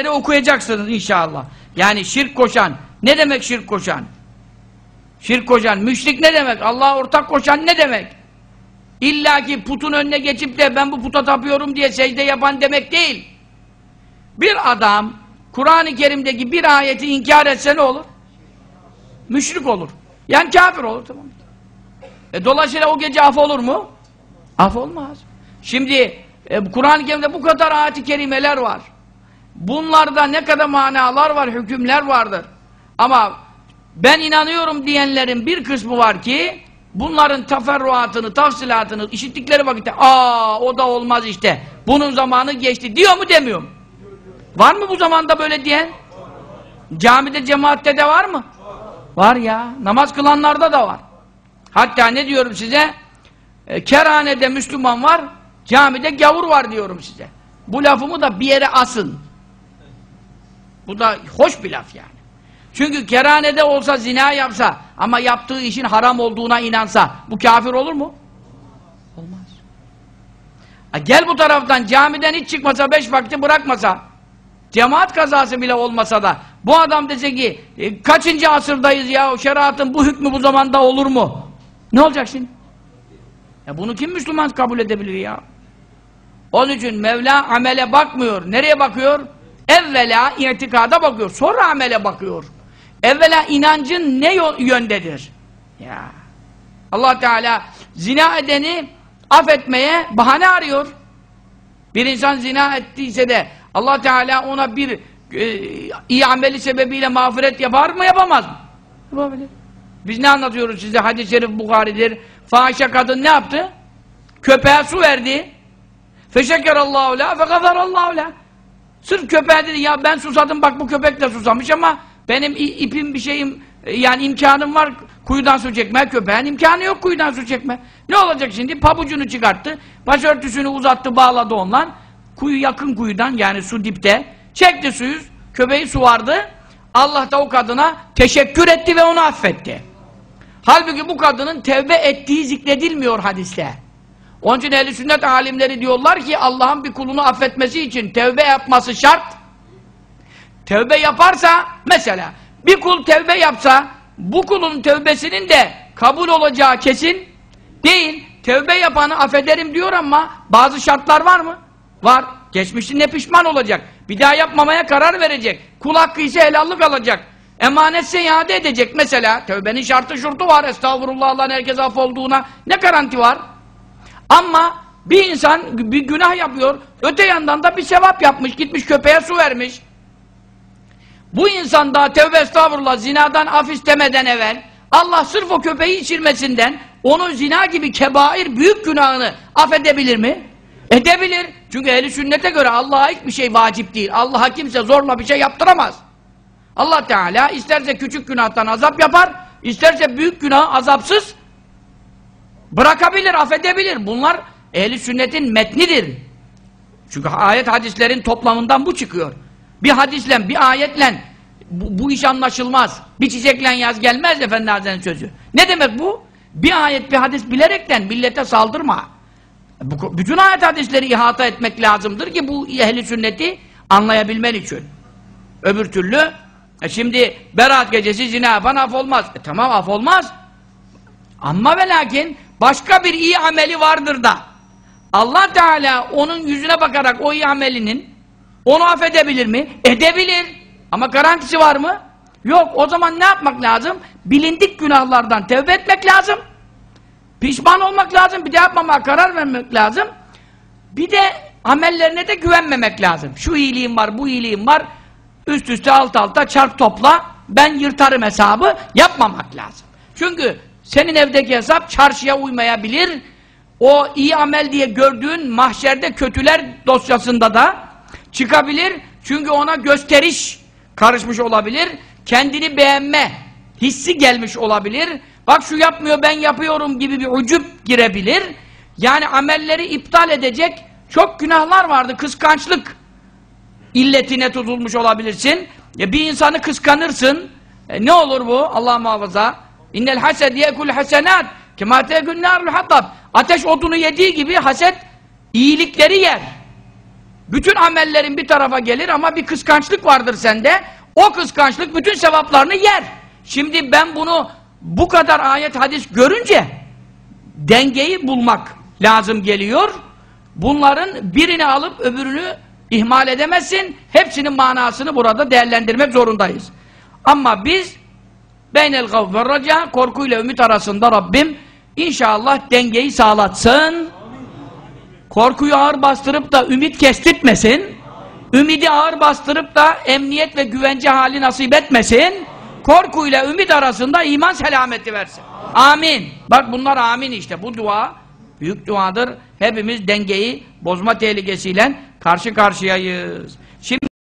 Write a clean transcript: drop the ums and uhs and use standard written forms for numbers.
okuyacaksınız inşallah. Yani şirk koşan. Ne demek şirk koşan? Şirk koşan. Müşrik ne demek? Allah'a ortak koşan ne demek? İlla ki putun önüne geçip de ben bu puta tapıyorum diye secde yapan demek değil. Bir adam Kur'an-ı Kerim'deki bir ayeti inkar etse ne olur? Müşrik olur. Yani kafir olur. Tamam. Dolayısıyla o gece af olur mu? Af olmaz. Şimdi Kur'an-ı Kerim'de bu kadar ayet-i kerimeler var. Bunlarda ne kadar manalar var, hükümler vardır. Ama ben inanıyorum diyenlerin bir kısmı var ki bunların teferruatını, tafsilatını işittikleri vakitte o da olmaz işte. Bunun zamanı geçti diyor mu demiyor mu? Var mı bu zamanda böyle diyen? Camide, cemaatte de var mı? Var ya. Namaz kılanlarda da var. Hatta ne diyorum size? Kerhanede Müslüman var, camide gavur var diyorum size. Bu lafımı da bir yere asın. Bu da hoş bir laf yani. Çünkü kerhanede olsa, zina yapsa ama yaptığı işin haram olduğuna inansa bu kafir olur mu? Olmaz. Gel bu taraftan camiden hiç çıkmasa, 5 vakti bırakmasa, cemaat kazası bile olmasa da bu adam dese ki kaçıncı asırdayız ya, şeriatın bu hükmü bu zamanda olur mu? Ne olacak şimdi? Bunu kim Müslüman kabul edebilir ya? Onun için Mevla amele bakmıyor. Nereye bakıyor? Evvela itikada bakıyor. Sonra amele bakıyor. Evvela inancın ne yöndedir? Ya. Allah Teala zina edeni affetmeye bahane arıyor. Bir insan zina ettiyse de Allah Teala ona bir iyi ameli sebebiyle mağfiret yapar mı, yapamaz mı? Yapabilir. Biz ne anlatıyoruz size? Hadis-i şerif Bukhari'dir. Fahişe kadın ne yaptı? Köpeğe su verdi. Feşekerallahu la fegafarallahu la. Sırf köpeğe dedi ya ben susadım, bak bu köpek de susamış ama benim ipim bir şeyim, yani imkanım var kuyudan su çekmeye, köpeğin imkanı yok kuyudan su çekme. Ne olacak şimdi? Pabucunu çıkarttı, başörtüsünü uzattı, bağladı ondan. Kuyu yakın kuyudan, yani su dipte. Çekti suyu, köpeği suvardı. Allah da o kadına teşekkür etti ve onu affetti. Halbuki bu kadının tevbe ettiği zikredilmiyor hadiste. Onun için ehl-i sünnet alimleri diyorlar ki Allah'ın bir kulunu affetmesi için tevbe yapması şart. Tevbe yaparsa, mesela bir kul tevbe yapsa bu kulun tevbesinin de kabul olacağı kesin değil. Tevbe yapanı affederim diyor ama bazı şartlar var mı? Var. Geçmişinde pişman olacak. Bir daha yapmamaya karar verecek. Kul hakkı ise helallik alacak. Emanetse iade edecek mesela. Tevbenin şartı şurtu var. Estağfurullah, Allah'ın herkes affolduğuna ne garanti var? Ama bir insan bir günah yapıyor, öte yandan da bir sevap yapmış, gitmiş köpeğe su vermiş. Bu insan daha tevbe estağfurullah zinadan af istemeden evvel Allah sırf o köpeği içirmesinden onun zina gibi kebair büyük günahını affedebilir mi? Edebilir. Çünkü ehl-i sünnete göre Allah'a hiçbir şey vacip değil. Allah'a kimse zorla bir şey yaptıramaz. Allah Teala isterse küçük günahtan azap yapar, isterse büyük günahı azapsız bırakabilir, affedebilir. Bunlar ehl-i sünnetin metnidir. Çünkü ayet hadislerin toplamından bu çıkıyor. Bir hadisle, bir ayetle bu iş anlaşılmaz. Bir çiçekle yaz gelmez Efendi Hazretleri'nin sözü. Ne demek bu? Bir ayet, bir hadis bilerekten millete saldırma. Bütün ayet hadisleri ihata etmek lazımdır ki bu ehl-i sünneti anlayabilmen için. Öbür türlü şimdi Berat gecesi zina yapan af olmaz. Tamam af olmaz. Ama ve lakin başka bir iyi ameli vardır da Allah Teala onun yüzüne bakarak o iyi amelinin onu affedebilir mi? Edebilir. Ama garantisi var mı? Yok. O zaman ne yapmak lazım? Bilindik günahlardan tevbe etmek lazım. Pişman olmak lazım. Bir de yapmamaya karar vermek lazım. Bir de amellerine de güvenmemek lazım. Şu iyiliğim var, bu iyiliğim var. Üst üste alt alta çarp topla. Ben yırtarım hesabı. Yapmamak lazım. Çünkü senin evdeki hesap çarşıya uymayabilir. O iyi amel diye gördüğün mahşerde kötüler dosyasında da çıkabilir. Çünkü ona gösteriş karışmış olabilir. Kendini beğenme hissi gelmiş olabilir. Bak şu yapmıyor ben yapıyorum gibi bir ucup girebilir. Yani amelleri iptal edecek çok günahlar vardı. Kıskançlık illetine tutulmuş olabilirsin. Bir insanı kıskanırsın. Ne olur bu? Allah muhafaza. İnnel hased yekul hasenat kema tekun narul hattab. Ateş odunu yediği gibi haset iyilikleri yer. Bütün amellerin bir tarafa gelir ama bir kıskançlık vardır sende. O kıskançlık bütün sevaplarını yer. Şimdi ben bunu bu kadar ayet hadis görünce dengeyi bulmak lazım geliyor. Bunların birini alıp öbürünü ihmal edemezsin. Hepsinin manasını burada değerlendirmek zorundayız. Ama biz beynel gavf ve raca, korkuyla ümit arasında Rabbim inşallah dengeyi sağlatsın. Korkuyu ağır bastırıp da ümit kestirtmesin. Ümidi ağır bastırıp da emniyet ve güvence hali nasip etmesin. Korkuyla ümit arasında iman selameti versin. Amin. Bak bunlar amin işte. Bu dua büyük duadır. Hepimiz dengeyi bozma tehlikesiyle karşı karşıyayız. Şimdi